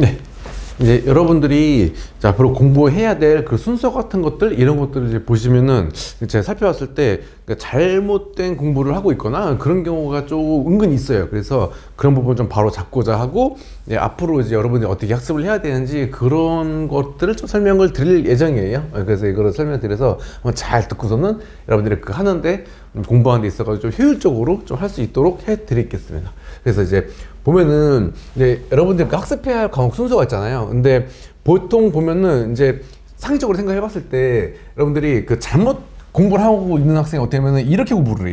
네. 이제 여러분들이 자, 앞으로 공부해야 될 그 순서 같은 것들, 이런 것들을 이제 보시면은 제가 살펴봤을 때 잘못된 공부를 하고 있거나 그런 경우가 좀 은근히 있어요. 그래서 그런 부분 좀 바로 잡고자 하고, 앞으로 이제 여러분들이 어떻게 학습을 해야 되는지 그런 것들을 좀 설명을 드릴 예정이에요. 그래서 이거를 설명드려서 한번 잘 듣고서는 여러분들이 그 하는데 공부하는 데 있어가지고 좀 효율적으로 좀 할 수 있도록 해 드리겠습니다. 그래서 이제 보면은 이제 여러분들 그 학습해야 할 과목 순서가 있잖아요. 근데 보통 보면은 이제 상식적으로 생각해 봤을 때 여러분들이 그 잘못 공부를 하고 있는 학생이 어떻게 하면은 이렇게 공부를 해.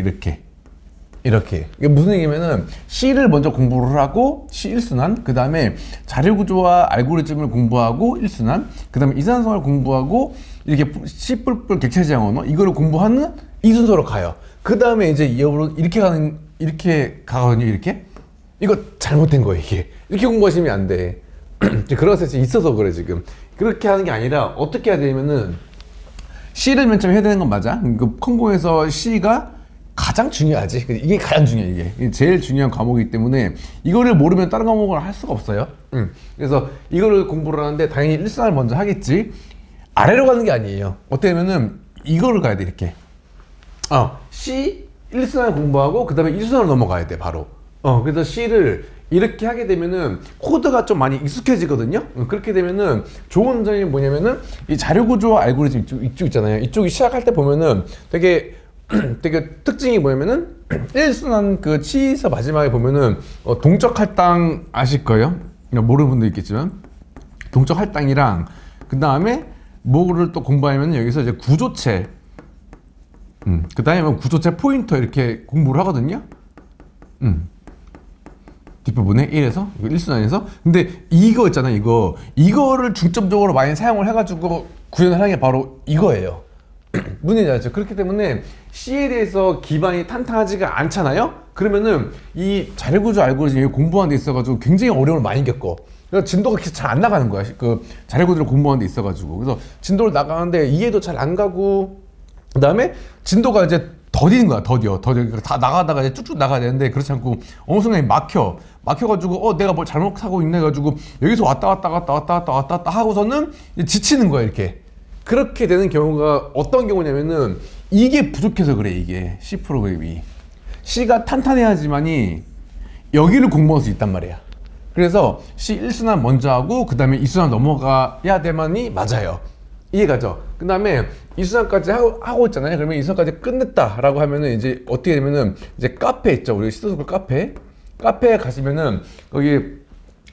이렇게. 이게 무슨 얘기냐면은 C를 먼저 공부를 하고 C 1순환, 그 다음에 자료구조와 알고리즘을 공부하고 1순환, 그 다음에 이산성을 공부하고 이렇게 C 뿔뿔 객체지향 언어 이거를 공부하는 이 순서로 가요. 그 다음에 이제 이렇게 가거든요. 이렇게. 이거 잘못된 거예요. 이게 이렇게 공부하시면 안 돼. 그런 센스 있어서 그래. 지금 그렇게 하는 게 아니라 어떻게 해야 되냐면은 C를 맨 처음 해야 되는 건 맞아. 그 컴공에서 C가 가장 중요하지. 이게 가장 중요해. 이게 제일 중요한 과목이기 때문에 이거를 모르면 다른 과목을 할 수가 없어요. 그래서 이거를 공부를 하는데 당연히 1순환을 먼저 하겠지. 아래로 가는 게 아니에요. 어떻게 하면은 이거를 가야 돼. 이렇게 C 1순환 공부하고 그 다음에 2순환으로 넘어가야 돼. 바로. 그래서 C를 이렇게 하게 되면은 코드가 좀 많이 익숙해지거든요. 그렇게 되면은 좋은 점이 뭐냐면은 이 자료구조와 알고리즘 이쪽 있잖아요. 이쪽이 시작할 때 보면은 되게 특징이 뭐냐면은 1순환 그 치에서 마지막에 보면은 동적 할당 아실 거예요. 모르는 분도 있겠지만 동적 할당이랑 그 다음에 뭐를 또 공부하면 여기서 이제 구조체, 그 다음에 구조체 포인터 이렇게 공부를 하거든요. 뒷부분에 1에서 1순환에서. 근데 이거 있잖아. 이거를 중점적으로 많이 사용을 해가지고 구현을 하는 게 바로 이거예요. 문제는 알죠. 그렇기 때문에 C에 대해서 기반이 탄탄하지가 않잖아요. 그러면은 이 자료구조 알고리즘 공부하는 데 있어가지고 굉장히 어려움을 많이 겪어. 그래서 진도가 잘 안 나가는 거야. 그 자료구조를 공부하는 데 있어가지고. 그래서 진도를 나가는데 이해도 잘 안 가고, 그 다음에 진도가 이제 더디는 거야. 더뎌. 다 나가다가 이제 쭉쭉 나가야 되는데 그렇지 않고 어느 순간에 막혀가지고 내가 뭘 잘못하고 있네 해가지고 여기서 왔다 갔다 하고서는 지치는 거야. 이렇게. 그렇게 되는 경우가 어떤 경우냐면은 이게 부족해서 그래. 이게 C 프로그램이 C가 탄탄해야지만이 여기를 공부할 수 있단 말이야. 그래서 C 1순환 먼저 하고 그 다음에 2순환 넘어가야 되만이 맞아요. 이해가죠? 그 다음에 2순환까지 하고 있잖아요. 그러면 2순환까지 끝냈다라고 하면은 이제 어떻게 되면은 이제 카페 있죠. 우리 시도스쿨 카페에 가시면은 거기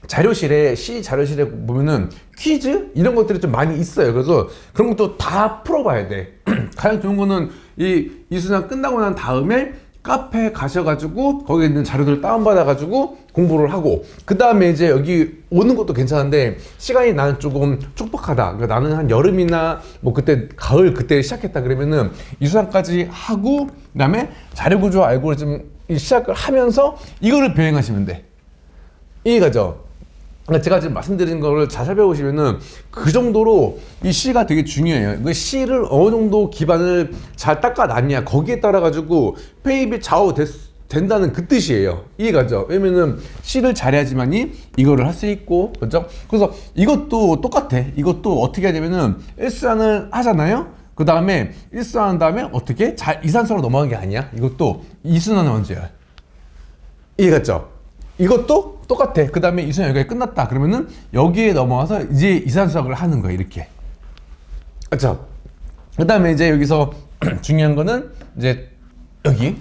C 자료실에 보면은 퀴즈 이런 것들이 좀 많이 있어요. 그래서 그런 것도 다 풀어봐야 돼. 가장 좋은 거는 이 2순환 끝나고 난 다음에 카페에 가셔가지고 거기 있는 자료들을 다운받아가지고 공부를 하고, 그 다음에 이제 여기 오는 것도 괜찮은데 시간이 나는 조금 촉박하다. 그러니까 나는 한 여름이나 뭐 그때 가을 그때 시작했다 그러면은 2순환까지 하고 그 다음에 자료구조 알고리즘 시작을 하면서 이거를 병행하시면 돼. 이해가죠? 제가 지금 말씀드린 거를 잘 살펴보시면은 그 정도로 이 C가 되게 중요해요. 그 C를 어느 정도 기반을 잘 닦아놨냐 거기에 따라 가지고 페이비 좌우 된다는 그 뜻이에요. 이해가죠? 왜냐면은 C를 잘해야지만이 이거를 할 수 있고, 그렇죠? 그래서 이것도 똑같아. 이것도 어떻게 하냐면은 1순환을 하잖아요. 그 다음에 1순환 한 다음에 어떻게 이산성으로 넘어가는 게 아니야. 이것도 2순환을 먼저 해요. 이해갔죠? 이것도 똑같아. 그 다음에 2순환 여기가 끝났다. 그러면은 여기에 넘어와서 이제 이산수학을 하는 거야. 이렇게. 그렇죠? 그 다음에 이제 여기서 중요한 거는 이제 여기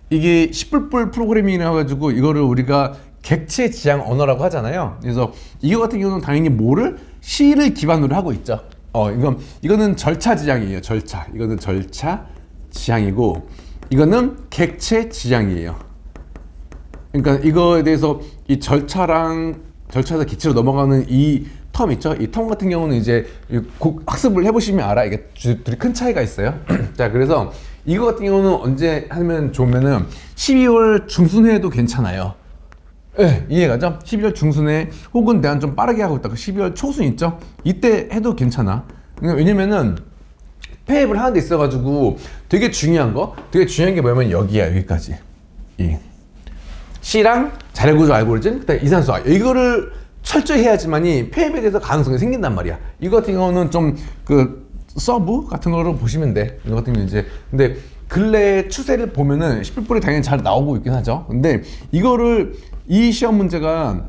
이게 시뿔뿔 프로그래밍이라 가지고 이거를 우리가 객체 지향 언어라고 하잖아요. 그래서 이거 같은 경우는 당연히 뭐를 C를 기반으로 하고 있죠. 이거는 절차 지향이에요. 이거는 절차 지향이고 이거는 객체 지향이에요. 그러니까 이거에 대해서 이 절차에서 객체로 넘어가는 이 텀 있죠? 이 텀 같은 경우는 이제 학습을 해보시면 알아. 이게 둘이 큰 차이가 있어요. 자, 그래서 이거 같은 경우는 언제 하면 좋으면은 12월 중순에도 괜찮아요. 네, 이해가죠? 12월 중순에 혹은 내가 좀 빠르게 하고 있다. 12월 초순 있죠? 이때 해도 괜찮아. 왜냐면은 폐입을 하는 데 있어가지고 되게 중요한 게 뭐냐면 여기야. 여기까지. C랑 자료구조 알고리즘, 그다음에 이산수학 이거를 철저히 해야지만이 폐입에 대해서 가능성이 생긴단 말이야. 이거 같은 경우는 좀 그 서브 같은 거로 보시면 돼. 이거 같은 경우 이제 근데 근래 추세를 보면은 11불이 당연히 잘 나오고 있긴 하죠. 근데 이거를 이 시험 문제가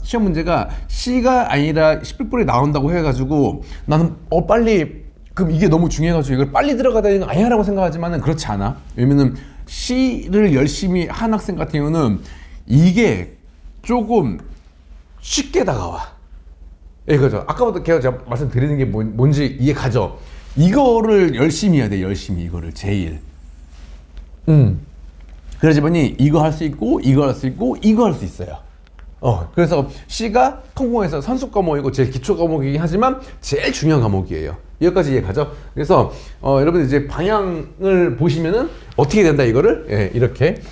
C가 아니라 11불이 나온다고 해가지고 나는 빨리 그럼 이게 너무 중요해가지고 이걸 빨리 들어가야 되는 거 아니야라고 생각하지만은 그렇지 않아. 왜냐면은 C를 열심히 한 학생 같은 경우는 이게 조금 쉽게 다가와. 예, 그죠. 아까부터 제가 말씀드리는 게 뭔지 이해 가죠. 이거를 열심히 해야 돼. 열심히 이거를 제일. 그러지만이 이거 할 수 있고 이거 할 수 있고 이거 할 수 있어요. 그래서 C가 통공에서 선수 과목이고 제일 기초 과목이긴 하지만 제일 중요한 과목이에요. 여기까지 이해 가죠? 그래서 여러분들 이제 방향을 보시면은 어떻게 된다 이거를 이렇게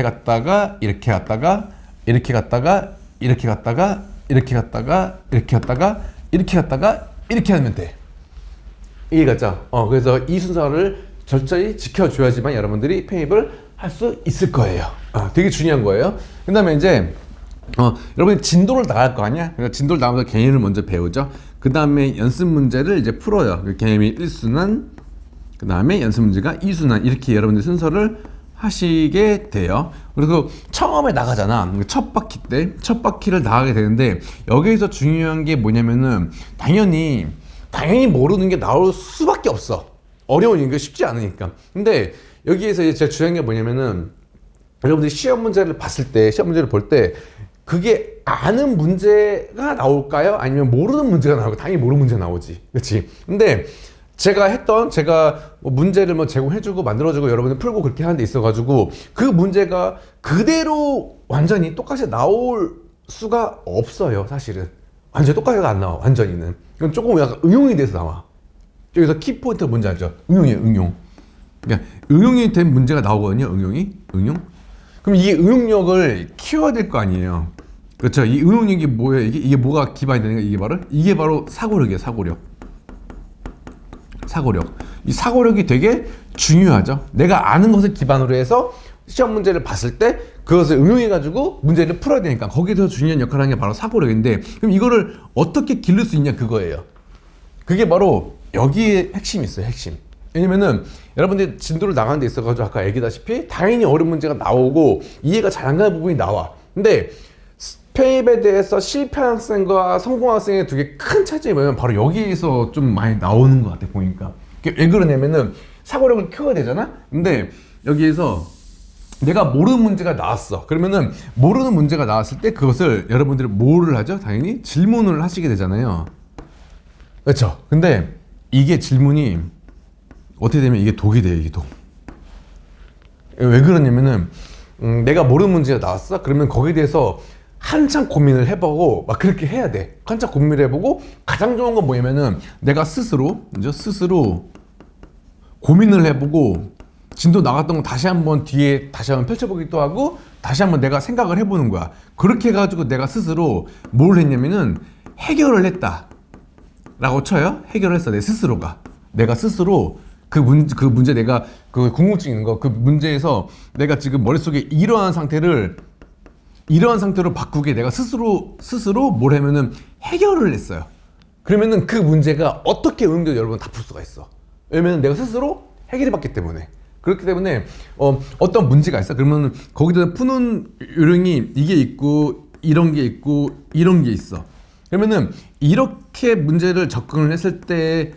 갔다가 이렇게 갔다가 이렇게 갔다가 이렇게 갔다가 이렇게 갔다가 이렇게 갔다가 이렇게 갔다가 이렇게 하면 돼. 이해갔죠? 그래서 이 순서를 철저히 지켜줘야지만 여러분들이 편입을 할 수 있을 거예요. 되게 중요한 거예요. 그 다음에 이제 여러분이 진도를 나갈 거 아니야? 그러니까 진도를 나가면서 개념을 먼저 배우죠. 그 다음에 연습 문제를 이제 풀어요. 개념이 1순환, 그 다음에 연습 문제가 2순환 이렇게 여러분들 순서를 하시게 돼요. 그리고 처음에 나가잖아. 첫 바퀴를 나가게 되는데 여기에서 중요한 게 뭐냐면은 당연히 모르는 게 나올 수밖에 없어. 어려우니까 쉽지 않으니까. 근데 여기에서 이제 제가 중요한 게 뭐냐면은 여러분들이 시험 문제를 볼 때 그게 아는 문제가 나올까요? 아니면 모르는 문제가 나올까? 당연히 모르는 문제가 나오지. 그렇지? 근데 제가 문제를 제공해주고 만들어주고 여러분들 풀고 그렇게 하는 데 있어가지고 그 문제가 그대로 완전히 똑같이 나올 수가 없어요. 사실은 완전히 똑같이가 안 나와. 완전히는 그럼 조금 약간 응용이 돼서 나와. 여기서 키포인트가 뭔지 알죠? 응용이에요. 응용. 그러니까 응용이 된 문제가 나오거든요. 응용. 그럼 이 응용력을 키워야 될 거 아니에요. 그렇죠? 이 응용력이 뭐예요? 이게 뭐가 기반이 되는 거예요? 이게 바로 사고력이에요. 사고력. 이 사고력이 되게 중요하죠. 내가 아는 것을 기반으로 해서 시험 문제를 봤을 때 그것을 응용해가지고 문제를 풀어야 되니까 거기서 중요한 역할을 하는 게 바로 사고력인데 그럼 이거를 어떻게 기를 수 있냐 그거예요. 그게 바로 여기에 핵심이 있어요. 핵심. 왜냐면은 여러분들 진도를 나가는 데 있어가지고 아까 얘기다시피 당연히 어려운 문제가 나오고 이해가 잘 안 가는 부분이 나와. 근데 편입에 대해서 실패한 학생과 성공한 학생의 되게 큰 차이점이 뭐냐면 바로 여기에서 좀 많이 나오는 것 같아 보니까. 왜 그러냐면은 사고력을 키워야 되잖아. 근데 여기에서 내가 모르는 문제가 나왔어. 그러면은 모르는 문제가 나왔을 때 그것을 여러분들이 뭐를 하죠? 당연히 질문을 하시게 되잖아요. 그렇죠? 근데 이게 질문이 어떻게 되면 이게 독이 돼요. 이게 독. 왜 그러냐면은 내가 모르는 문제가 나왔어? 그러면 거기에 대해서 한참 고민을 해보고 막 그렇게 해야 돼. 한참 고민을 해보고 가장 좋은 건 뭐냐면은 내가 스스로 고민을 해보고 진도 나갔던 거 다시 한번 펼쳐보기도 하고 다시 한번 내가 생각을 해보는 거야. 그렇게 해가지고 내가 스스로 뭘 했냐면은 해결을 했다 라고 쳐요. 해결을 했어. 내가 스스로 그 문제 내가 그 궁금증 있는 거 그 문제에서 내가 지금 머릿속에 이러한 상태로 바꾸게 내가 스스로 뭘 하면은 해결을 했어요. 그러면은 그 문제가 어떻게 응용돼도 여러분 다 풀 수가 있어. 왜냐면 내가 스스로 해결해 봤기 때문에. 그렇기 때문에 어떤 문제가 있어. 그러면 거기다 푸는 요령이 이게 있고 이런 게 있고 이런 게 있어. 그러면은 이렇게 문제를 접근을 했을 때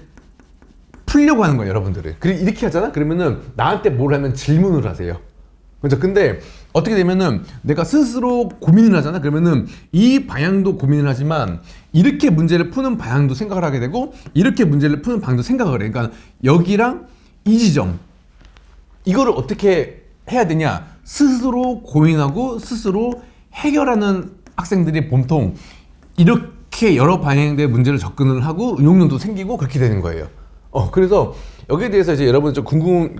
풀려고 하는 거예요, 여러분들은. 그리고 이렇게 하잖아? 그러면은 나한테 뭘 하면 질문을 하세요. 그렇죠? 근데 어떻게 되면은 내가 스스로 고민을 하잖아? 그러면은 이 방향도 고민을 하지만 이렇게 문제를 푸는 방향도 생각을 하게 되고 이렇게 문제를 푸는 방향도 생각을 해. 그러니까 여기랑 이 지점 이거를 어떻게 해야 되냐? 스스로 고민하고 스스로 해결하는 학생들이 보통 이렇게 여러 방향의 문제를 접근을 하고 응용력도 생기고 그렇게 되는 거예요. 그래서 여기에 대해서 이제 여러분 좀 궁금한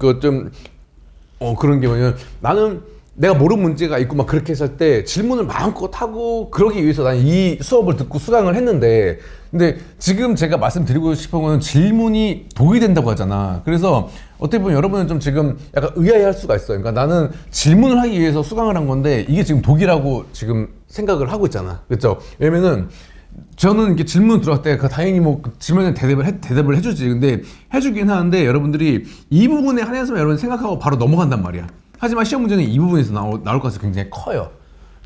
그런 게 뭐냐면 나는 내가 모르는 문제가 있고 막 그렇게 했을 때 질문을 마음껏 하고 그러기 위해서 난 이 수업을 듣고 수강을 했는데 근데 지금 제가 말씀드리고 싶은 거는 질문이 독이 된다고 하잖아. 그래서 어떻게 보면 여러분은 좀 지금 약간 의아해할 수가 있어요. 그러니까 나는 질문을 하기 위해서 수강을 한 건데 이게 지금 독이라고 지금 생각을 하고 있잖아. 그렇죠? 왜냐면은 저는 이렇게 질문 들어갈 때 당연히 뭐 질문에 대답을 해주지. 근데 해주긴 하는데 여러분들이 이 부분에 한해서 여러분 생각하고 바로 넘어간단 말이야. 하지만 시험 문제는 이 부분에서 나올 가능성이 굉장히 커요.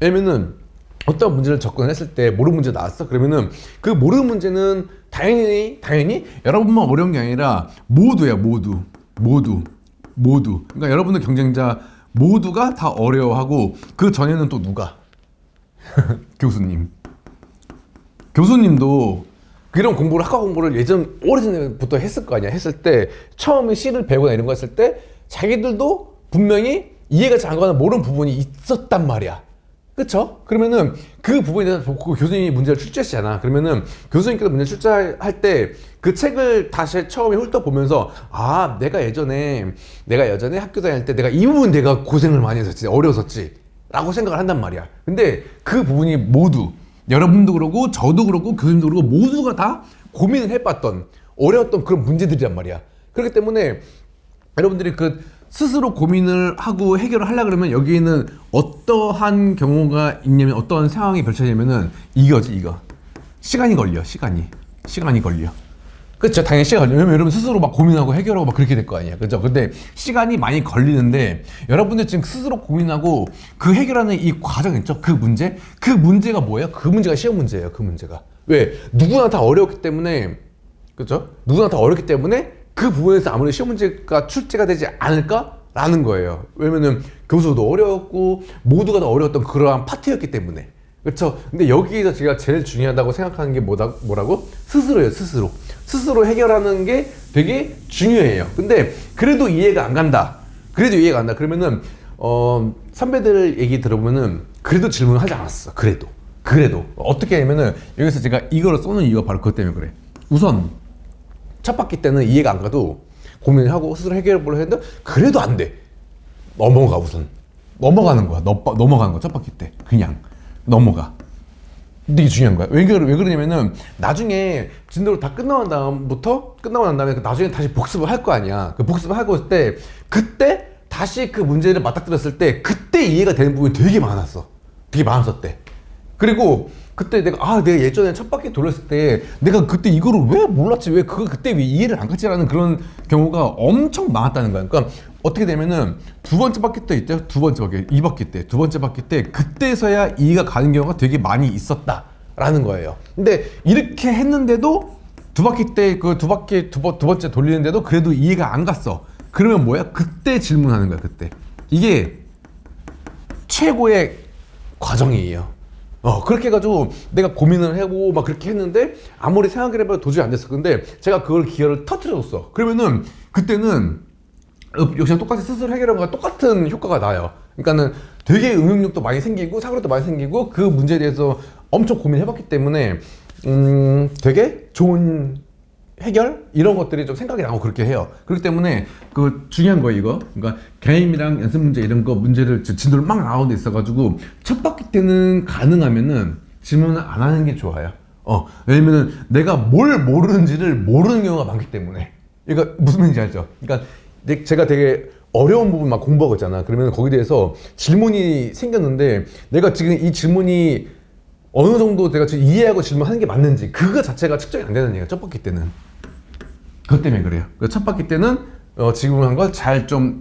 왜냐면은 어떤 문제를 접근했을 때 모르는 문제 나왔어? 그러면은 그 모르는 문제는 당연히 여러분만 어려운 게 아니라 모두야, 모두. 그러니까 여러분들 경쟁자 모두가 다 어려워하고 그 전에는 또 누가? 교수님도 그런 공부를 학과 공부를 오래전부터 했을 거 아니야. 했을 때 처음에 C를 배우거나 이런 거 했을 때 자기들도 분명히 이해가 잘 안 가는 모르는 부분이 있었단 말이야. 그쵸? 그러면은 그 부분에 대해서 교수님이 문제를 출제하시잖아. 그러면은 교수님께서 문제 출제할 때 그 책을 다시 처음에 훑어보면서 아 내가 예전에 학교 다닐 때 내가 이 부분 내가 고생을 많이 했었지, 어려웠었지 라고 생각을 한단 말이야. 근데 그 부분이 모두 여러분도 그러고 저도 그러고 교수님도 그러고 모두가 다 고민을 해봤던 어려웠던 그런 문제들이란 말이야. 그렇기 때문에 여러분들이 그 스스로 고민을 하고 해결을 하려고 그러면 여기에는 어떠한 경우가 있냐면 어떠한 상황이 펼쳐지냐면은 이거지. 시간이 걸려. 그렇죠. 당연히 시간이 걸려. 왜냐면 여러분 스스로 막 고민하고 해결하고 막 그렇게 될 거 아니야. 그렇죠. 근데 시간이 많이 걸리는데 여러분들 지금 스스로 고민하고 그 해결하는 이 과정 있죠. 그 문제가 뭐예요? 그 문제가 시험 문제예요. 그 문제가. 왜? 누구나 다 어려웠기 때문에, 그렇죠? 누구나 다 어렵기 때문에 그 부분에서 아무래도 시험 문제가 출제가 되지 않을까라는 거예요. 왜냐면은 교수도 어려웠고 모두가 다 어려웠던 그러한 파트였기 때문에. 그렇죠? 근데 여기에서 제가 제일 중요하다고 생각하는 게 뭐라고? 스스로예요. 스스로 해결하는 게 되게 중요해요. 근데 그래도 이해가 안 간다. 그러면은 선배들 얘기 들어보면은 그래도 질문을 하지 않았어. 그래도 어떻게 하냐면은 여기서 제가 이거를 쏘는 이유가 바로 그것 때문에 그래. 우선 첫 바퀴 때는 이해가 안 가도 고민을 하고 스스로 해결을 했는데 그래도 안 돼. 넘어가는 거야. 첫 바퀴 때 그냥 넘어가. 근데 이게 중요한 거야. 왜 그러냐면은 나중에 진도를 다 끝나고 난 다음에 나중에 다시 복습을 할 거 아니야. 그 복습을 하고 있을 때 그때 다시 그 문제를 맞닥뜨렸을 때 그때 이해가 되는 부분이 되게 많았었대. 그리고 그때 내가 예전에 첫 바퀴 돌렸을 때 내가 그때 이거를 왜 몰랐지, 그때 왜 이해를 안 갔지라는 그런 경우가 엄청 많았다는 거야. 그러니까 어떻게 되면은 두 번째 바퀴 때 두 번째 바퀴 때 그때서야 이해가 가는 경우가 되게 많이 있었다라는 거예요. 근데 이렇게 했는데도 두 번째 돌리는데도 그래도 이해가 안 갔어. 그러면 뭐야? 그때 질문하는 거야. 그때 이게 최고의 과정이에요. 그렇게 해가지고 내가 고민을 하고 막 그렇게 했는데 아무리 생각을 해봐도 도저히 안 됐어. 근데 제가 그걸 기회를 터뜨려줬어. 그러면은 그때는 역시 똑같이 스스로 해결한 거가 똑같은 효과가 나요. 그러니까는 되게 응용력도 많이 생기고 사고력도 많이 생기고 그 문제에 대해서 엄청 고민해봤기 때문에 되게 좋은 해결 이런 것들이 좀 생각이 나고 그렇게 해요. 그렇기 때문에 그 중요한 거예요, 이거. 그러니까 개념이랑 연습 문제 이런 거 문제를 진도를 막 나오는 데 있어가지고 첫 바퀴 때는 가능하면은 질문을 안 하는 게 좋아요. 왜냐면은 내가 뭘 모르는지를 모르는 경우가 많기 때문에. 그러니까 무슨 말인지 알죠? 그러니까 제가 되게 어려운 부분 막 공부하고 있잖아. 그러면 거기에 대해서 질문이 생겼는데 내가 지금 이 질문이 어느 정도 내가 지금 이해하고 질문하는 게 맞는지 그거 자체가 측정이 안 되는 얘기야. 첫 바퀴 때는. 그것 때문에 그래요. 첫 바퀴 때는 지금 한 걸 잘 좀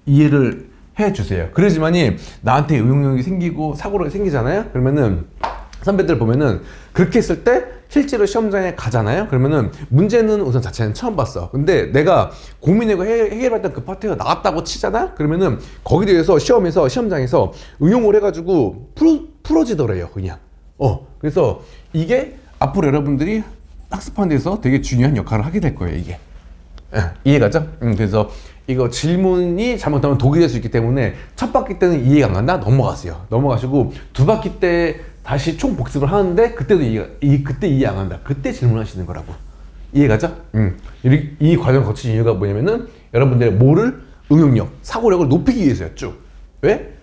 이해를 해주세요. 그러지만이 나한테 응용력이 생기고 사고력이 생기잖아요. 그러면은 선배들 보면은 그렇게 했을 때 실제로 시험장에 가잖아요. 그러면은 문제는 우선 자체는 처음 봤어. 근데 내가 고민하고 해결했던 그 파트가 나왔다고 치잖아. 그러면은 거기에 대해서 시험장에서 응용을 해가지고 풀어지더래요. 그냥. 그래서 이게 앞으로 여러분들이 학습하는 데서 되게 중요한 역할을 하게 될 거예요, 이게. 이해가죠? 그래서 이거 질문이 잘못하면 독이 될 수 있기 때문에 첫 바퀴 때는 이해가 안 간다? 넘어가시고 두 바퀴 때 다시 총 복습을 하는데 그때도 그때 이해 안 간다. 그때 질문하시는 거라고. 이해가죠? 이 과정을 거친 이유가 뭐냐면은 여러분들의 모를 응용력, 사고력을 높이기 위해서였죠. 왜?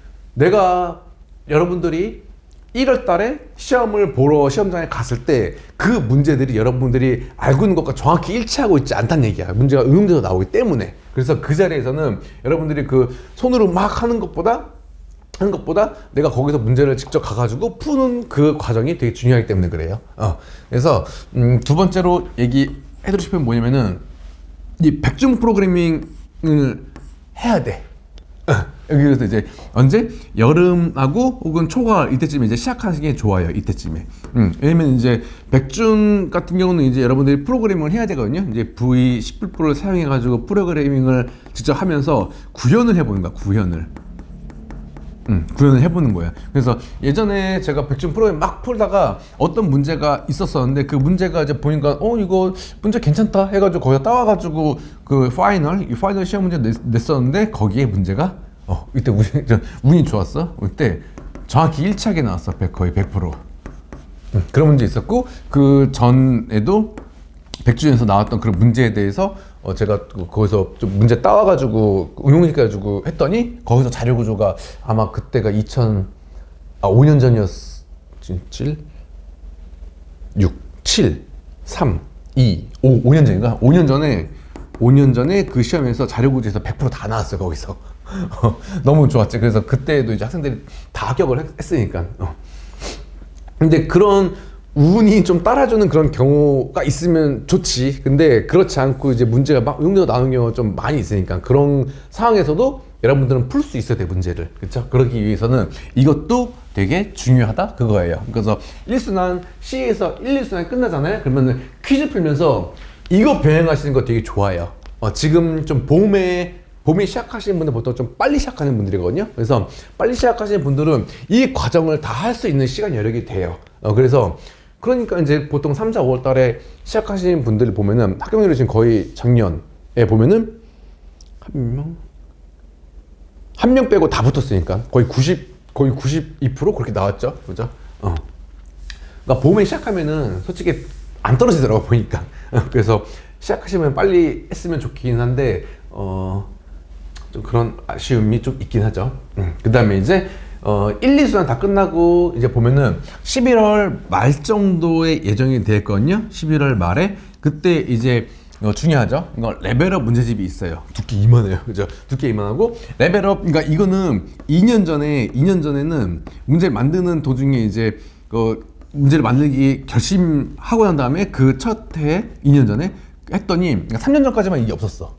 여러분들이 1월 달에 시험을 보러 시험장에 갔을 때 그 문제들이 여러분들이 알고 있는 것과 정확히 일치하고 있지 않다는 얘기야. 문제가 응용돼서 나오기 때문에. 그래서 그 자리에서는 여러분들이 그 손으로 막 하는 것보다 하는 것보다 내가 거기서 문제를 직접 가가지고 푸는 그 과정이 되게 중요하기 때문에 그래요. 그래서 두 번째로 얘기해드리고 싶은 건 뭐냐면은 이 백중 프로그래밍을 해야 돼. 여기서 이제 언제 여름하고 혹은 초가을 이때쯤에 이제 시작하는 게 좋아요. 이때쯤에. 왜냐면 이제 백중 같은 경우는 이제 여러분들이 프로그래밍을 해야 되거든요. 이제 V10%를 사용해 가지고 프로그래밍을 직접 하면서 구현을 해보는 거야. 구현을 해보는 거야. 그래서 예전에 제가 백중 프로그램 막 풀다가 어떤 문제가 있었었는데 그 문제가 이제 보니까 이거 문제 괜찮다 해가지고 거기다 따와가지고 그 파이널 시험 문제 냈었는데 거기에 문제가 이때 운이 좋았어. 그때 정확히 일치하게 나왔어. 거의 100%. 그런 문제 있었고 그 전에도 백주에서 나왔던 그런 문제에 대해서 제가 거기서 좀 문제 따와가지고 응용해가지고 했더니 거기서 자료 구조가 아마 그때가 5년 전이었지? 6, 7, 3, 2, 5년 전인가? 5년 전에 그 시험에서 자료 구조에서 100%다 나왔어요. 거기서 너무 좋았지. 그래서 그때도 이제 학생들이 다 합격을 했으니까. 근데 그런 운이 좀 따라주는 그런 경우가 있으면 좋지. 근데 그렇지 않고 이제 문제가 막 응용돼서 나오는 경우가 좀 많이 있으니까 그런 상황에서도 여러분들은 풀 수 있어야 돼, 문제를. 그렇죠? 그러기 위해서는 이것도 되게 중요하다 그거예요. 그래서 1순환 C에서 1, 2순환이 끝나잖아요. 그러면 퀴즈 풀면서 이거 병행하시는 거 되게 좋아요. 지금 좀 봄에 시작하시는 분들 보통 좀 빨리 시작하는 분들이거든요. 그래서 빨리 시작하시는 분들은 이 과정을 다 할 수 있는 시간 여력이 돼요. 그래서 그러니까 이제 보통 3, 4, 5월 달에 시작하시는 분들을 보면은 합격률이 지금 거의 작년에 보면은 한 명 빼고 다 붙었으니까 거의 92% 그렇게 나왔죠. 그죠? 그러니까 봄에 시작하면은 솔직히 안 떨어지더라고 보니까. 그래서 시작하시면 빨리 했으면 좋긴 한데 좀 그런 아쉬움이 좀 있긴 하죠. 그 다음에 이제 1, 2순환 다 끝나고 이제 보면은 11월 말 정도에 예정이 됐거든요. 11월 말에 그때 이제 중요하죠. 이거 레벨업 문제집이 있어요. 두께 이만해요. 그죠? 두께 이만하고 레벨업, 그러니까 이거는 2년 전에는 문제 만드는 도중에 이제 문제를 만들기 결심하고 난 다음에 그 첫 해 2년 전에 했더니 그러니까 3년 전까지만 이게 없었어.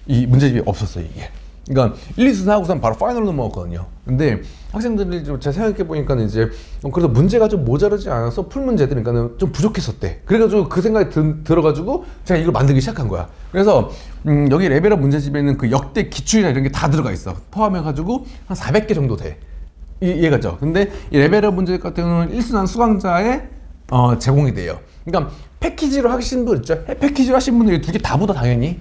이 문제집이 없었어 이게. 그러니까 1, 2순환 하고선 바로 파이널로 넘어갔거든요. 근데 학생들이 좀 제가 생각해 보니까 이제 그래도 문제가 좀 모자르지 않아서 풀 문제들 그러니까 좀 부족했었대. 그래가지고 그 생각이 들어가지고 제가 이걸 만들기 시작한 거야. 그래서 여기 레벨업 문제집에는 그 역대 기출이나 이런 게 다 들어가 있어. 포함해가지고 한 400개 정도 돼. 이해가죠? 근데 이 레벨업 문제 같은 경우는 1순환 수강자에 제공이 돼요. 그러니까 패키지로 하신 분 있죠? 패키지로 하신 분들이 두 개 다 보다 당연히.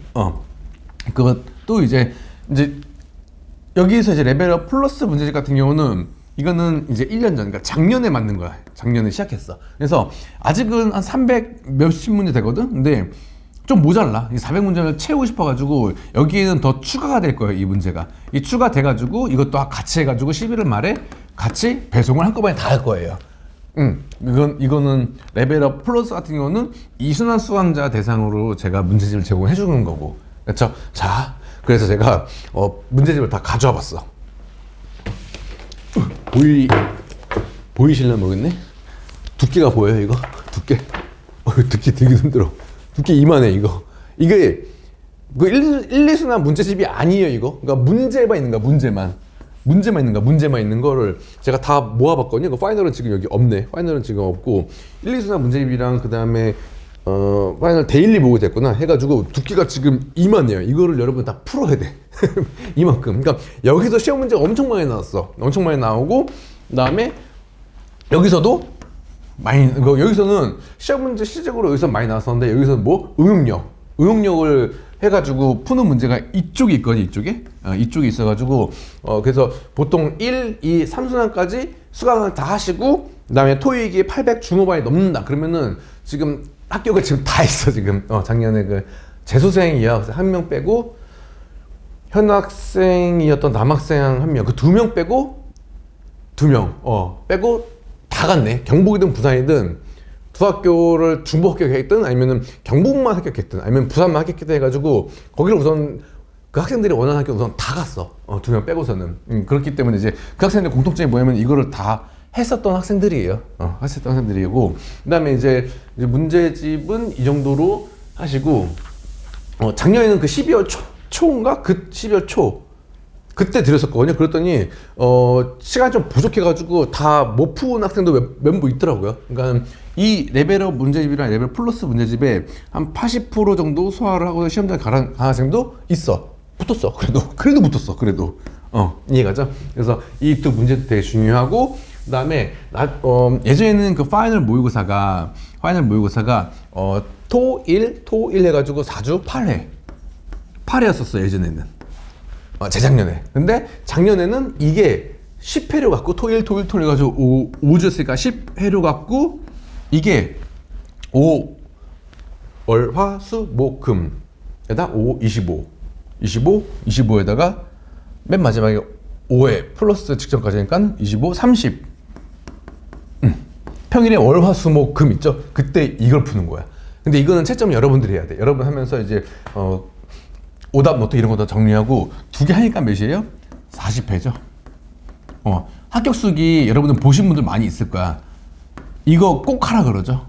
그것도 이제 여기서 이제 레벨업 플러스 문제집 같은 경우는 이거는 이제 1년 전, 그러니까 작년에 만든 거야. 작년에 시작했어. 그래서 아직은 한 300 몇십 문제 되거든? 근데 좀 모자라. 이 400문제를 채우고 싶어가지고 여기에는 더 추가가 될 거예요. 이 문제가. 이 추가돼가지고 이것도 같이 해가지고 11월 말에 같이 배송을 한꺼번에 다 할 거예요. 이거는 레벨업 플러스 같은 경우는 2순환 수강자 대상으로 제가 문제집을 제공해 주는 거고. 그렇죠? 자, 그래서 제가 문제집을 다 가져와 봤어. 보이실려나 모르겠네. 두께가 보여요 이거? 두께. 두께 되게 힘들어. 두께 이만해 이거. 이게 그 1, 2순환 문제집이 아니에요 이거. 그러니까 문제만 있는 거야. 문제만 있는 거를 제가 다 모아봤거든요. 그 파이널은 지금 여기 없네. 파이널은 지금 없고 1, 2순환 문제집이랑 그 다음에 파이널 데일리 보고 됐구나 해가지고 두께가 지금 이만해요. 이거를 여러분 다 풀어야 돼. 이만큼. 그러니까 여기서 시험 문제가 엄청 많이 나왔어. 엄청 많이 나오고 그 다음에 여기서도 여기서는 시험 문제 실질적으로 여기서 많이 나왔었는데 여기서는 뭐 응용력을 해가지고 푸는 문제가 이쪽에 있거든요. 이쪽에 있어가지고 그래서 보통 1, 2, 3순환까지 수강을 다 하시고 그 다음에 토익이 800 중후반이 넘는다 그러면은 지금 합격을 지금 다 했어. 지금 작년에 그 재수생 여학생 1명 빼고 현학생이었던 남학생 1명 그 2명 빼고 2명 빼고 다 갔네. 경북이든 부산이든 두 학교를 중부 합격했든 아니면은 경북만 합격했든 아니면 부산만 합격했든 해가지고 거기를 우선 그 학생들이 원하는 학교 우선 다 갔어. 2명 빼고서는. 그렇기 때문에 이제 그 학생들 공통점이 뭐냐면 이거를 다 했었던 학생들이에요. 했었던 학생들이고, 그 다음에 이제 문제집은 이 정도로 하시고, 작년에는 그 12월 초인가? 그 12월 초. 그때 드렸었거든요. 그랬더니, 시간이 좀 부족해가지고 다 못 푼 학생도 몇 분 있더라고요. 그러니까 이 레벨업 문제집이랑 레벨 플러스 문제집에 한 80% 정도 소화를 하고 시험장에 간 학생도 있어. 붙었어. 그래도 붙었어. 그래도. 이해가죠? 그래서 이 두 문제도 되게 중요하고, 그 다음에, 예전에는 그 파이널 모의고사가, 토1 해가지고 4주 8회였었어, 예전에는. 재작년에. 근데 작년에는 이게 10회로 갖고, 토1 해가지고 5주였으니까 10회로 갖고, 이게 월, 화, 수, 목, 금에다 25에다가 맨 마지막에 5회 플러스 직전까지니까 25, 30. 평일에 월, 화, 수, 목, 금 있죠? 그때 이걸 푸는 거야. 근데 이거는 채점 여러분들이 해야 돼. 여러분 하면서 이제 오답 노트 이런 거 다 정리하고 두 개 하니까 몇이에요? 40회죠. 합격수기 여러분들 보신 분들 많이 있을 거야. 이거 꼭 하라 그러죠.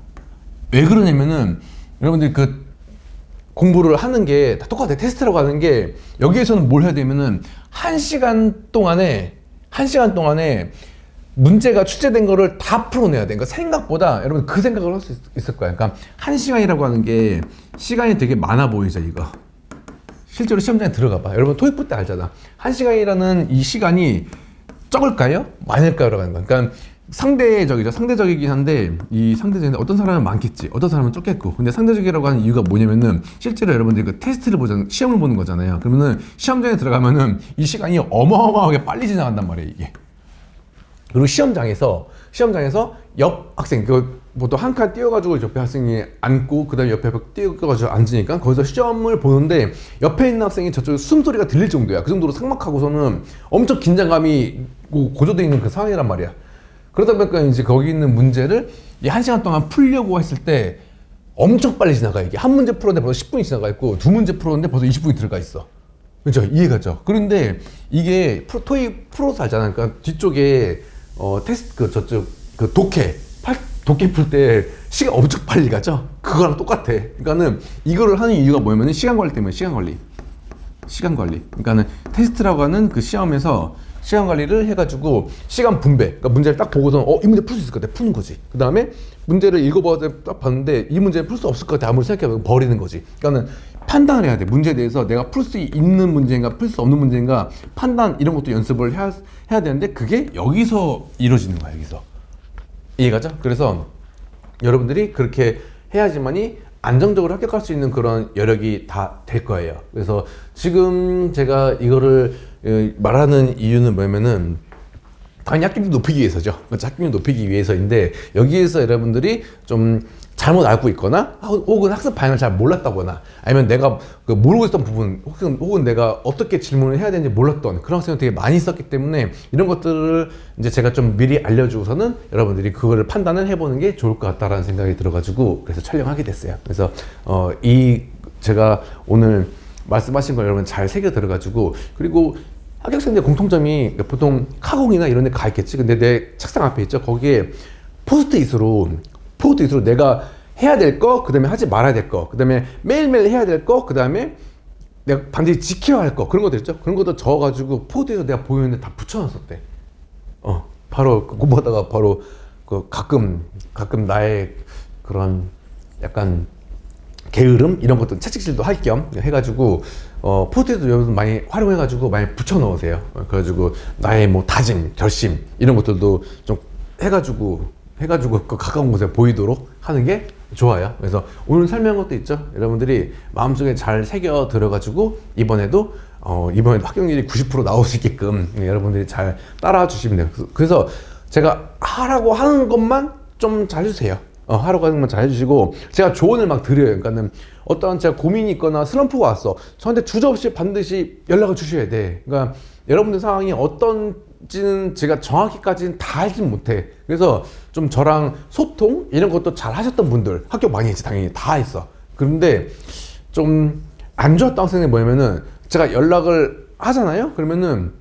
왜 그러냐면은 여러분들이 그 공부를 하는 게 다 똑같아. 테스트라고 하는 게 여기에서는 뭘 해야 되면은 1시간 동안에 문제가 출제된 거를 다 풀어내야 돼. 그러니까 생각보다 여러분 그 생각을 할 수 있을 거야. 그러니까 1시간이라고 하는 게 시간이 되게 많아 보이죠, 이거. 실제로 시험장에 들어가 봐. 여러분 토익 볼 때 알잖아. 1시간이라는 이 시간이 적을까요? 많을까요? 라고 하는 거야. 그러니까 상대적이죠. 상대적이긴 한데 이 상대적인데 어떤 사람은 많겠지. 어떤 사람은 적겠고. 근데 상대적이라고 하는 이유가 뭐냐면은 실제로 여러분들이 그 테스트를 보잖아요. 시험을 보는 거잖아요. 그러면은 시험장에 들어가면은 이 시간이 어마어마하게 빨리 지나간단 말이에요, 이게. 그리고 시험장에서 옆 학생, 보통 한 칸 띄워가지고 옆에 학생이 앉고, 그 다음에 옆에 띄워가지고 앉으니까 거기서 시험을 보는데 옆에 있는 학생이 저쪽 숨소리가 들릴 정도야. 그 정도로 삭막하고서는 엄청 긴장감이 고조되어 있는 그 상황이란 말이야. 그러다 보니까 이제 거기 있는 문제를 이 1시간 동안 풀려고 했을 때 엄청 빨리 지나가. 이게 한 문제 풀었는데 벌써 10분이 지나가 있고, 두 문제 풀었는데 벌써 20분이 들어가 있어. 그렇죠? 이해가죠? 그런데 이게 토익 프로서 알잖아. 그러니까 뒤쪽에 테스트 독해 풀 때 시간 엄청 빨리 가죠? 그거랑 똑같아. 그러니까는 이거를 하는 이유가 뭐냐면 시간 관리 때문에. 시간 관리. 그러니까는 테스트라고 하는 그 시험에서 시간 관리를 해가지고 시간 분배. 그러니까 문제를 딱 보고서 이 문제 풀 수 있을 것 같아. 푸는 거지. 그 다음에 문제를 읽어봐서 딱 봤는데 이 문제는 풀 수 없을 것 같아. 아무리 생각해봐도 버리는 거지. 그러니까는 판단을 해야 돼. 문제에 대해서 내가 풀 수 있는 문제인가 풀 수 없는 문제인가 판단 이런 것도 연습을 해야 되는데 그게 여기서 이루어지는 거야. 여기서. 이해가죠? 그래서 여러분들이 그렇게 해야지만이 안정적으로 합격할 수 있는 그런 여력이 다 될 거예요. 그래서 지금 제가 이거를 말하는 이유는 뭐냐면은 당연히 합격률 높이기 위해서죠. 합격률 높이기 위해서인데 여기에서 여러분들이 좀 잘못 알고 있거나 혹은 학습 방향을 잘 몰랐다거나 아니면 내가 모르고 있었던 부분 혹은 내가 어떻게 질문을 해야 되는지 몰랐던 그런 학생이 되게 많이 있었기 때문에 이런 것들을 이제 제가 좀 미리 알려주고서는 여러분들이 그거를 판단을 해보는 게 좋을 것 같다라는 생각이 들어가지고 그래서 촬영하게 됐어요. 그래서 제가 오늘 말씀하신 걸 여러분 잘 새겨 들어가지고 그리고 합격생들 공통점이 보통 카공이나 이런 데 가 있겠지. 근데 내 책상 앞에 있죠. 거기에 포스트잇으로 내가 해야 될 거, 그 다음에 하지 말아야 될 거, 그 다음에 매일매일 해야 될 거, 그 다음에 내가 반드시 지켜야 할 거, 그런 것들 있죠? 그런 것도 적어가지고 포스트잇으로 내가 보이는데 다 붙여놨었대. 바로 공부하다가 바로 가끔 나의 그런 약간 게으름 이런 것도 채찍질도 할 겸 해가지고 포스트잇도 여러분 많이 활용해가지고 많이 붙여 넣으세요. 그래가지고 나의 뭐 다짐, 결심 이런 것들도 좀 해가지고 그 가까운 곳에 보이도록 하는 게 좋아요. 그래서 오늘 설명한 것도 있죠. 여러분들이 마음속에 잘 새겨 들어가지고 이번에도 합격률이 90% 나올 수 있게끔 여러분들이 잘 따라와 주시면 돼요. 그래서 제가 하라고 하는 것만 좀 잘 해주세요. 하라고 하는 것만 잘 해주시고 제가 조언을 막 드려요. 그러니까는 어떠한 제가 고민이 있거나 슬럼프가 왔어. 저한테 주저없이 반드시 연락을 주셔야 돼. 그러니까 여러분들 상황이 어떤지는 제가 정확히까지는 다 알지는 못해. 그래서 좀 저랑 소통 이런 것도 잘 하셨던 분들 합격 많이 했지. 당연히 다 했어. 그런데 좀 안 좋았던 학생이 뭐냐면은 제가 연락을 하잖아요. 그러면은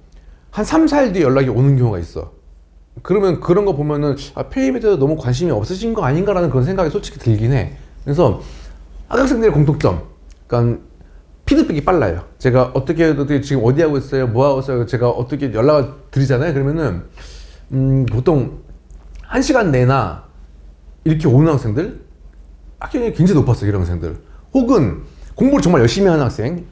한 3, 4일 뒤에 연락이 오는 경우가 있어. 그러면 그런 거 보면은 페이에 대해서 너무 관심이 없으신 거 아닌가라는 그런 생각이 솔직히 들긴 해. 그래서 학생들의 공통점, 그러니까 피드백이 빨라요. 제가 어떻게 지금 어디 하고 있어요, 뭐 하고 있어요, 제가 어떻게 연락을 드리잖아요. 그러면은 보통 1시간 내나 이렇게 오는 학생들, 학년이 굉장히 높았어요. 이런 학생들. 혹은 공부를 정말 열심히 하는 학생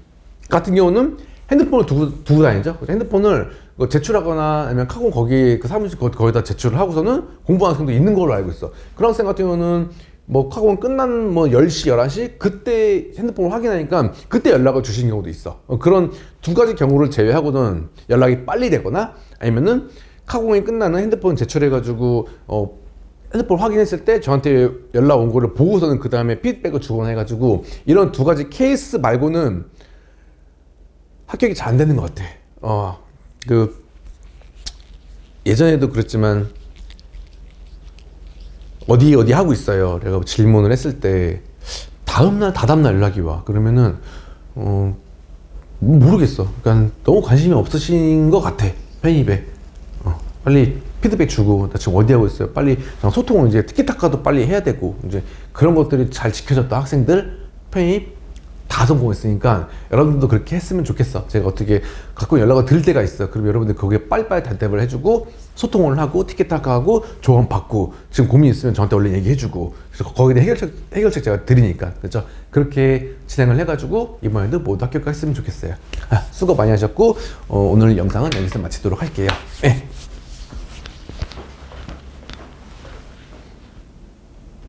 같은 경우는 핸드폰을 두고 다니죠. 핸드폰을 제출하거나 아니면 카고 거기 그 사무실 거기다 제출을 하고서는 공부하는 학생도 있는 걸로 알고 있어. 그런 학생 같은 경우는 뭐 학원 끝난 뭐 10시, 11시 그때 핸드폰을 확인하니까 그때 연락을 주시는 경우도 있어. 그런 두 가지 경우를 제외하고는 연락이 빨리 되거나 아니면은 카공이 끝나는 핸드폰 제출해가지고 핸드폰 확인했을 때 저한테 연락 온 거를 보고서는 그 다음에 피드백을 주거나 해가지고 이런 두 가지 케이스 말고는 합격이 잘 안 되는 것 같아. 예전에도 그랬지만 어디 하고 있어요. 내가 질문을 했을 때 다다음날 연락이 와. 그러면은 모르겠어. 그러니까 너무 관심이 없으신 것 같아. 편입에 빨리 피드백 주고 나 지금 어디 하고 있어요. 빨리 소통을 이제 티키타카도 빨리 해야 되고 이제 그런 것들이 잘 지켜졌던 학생들 편입 다 성공했으니까 여러분들도 그렇게 했으면 좋겠어. 제가 어떻게 가끔 연락을 드릴 때가 있어. 그럼 여러분들 거기에 빨리빨리 대답을 해주고 소통을 하고 티켓타카 하고 조언 받고 지금 고민 있으면 저한테 얼른 얘기해주고 그래서 거기에 대해 해결책 제가 드리니까 그렇죠. 그렇게 진행을 해가지고 이번에도 모두 합격했으면 좋겠어요. 수고 많이 하셨고 오늘 영상은 여기서 마치도록 할게요. 네.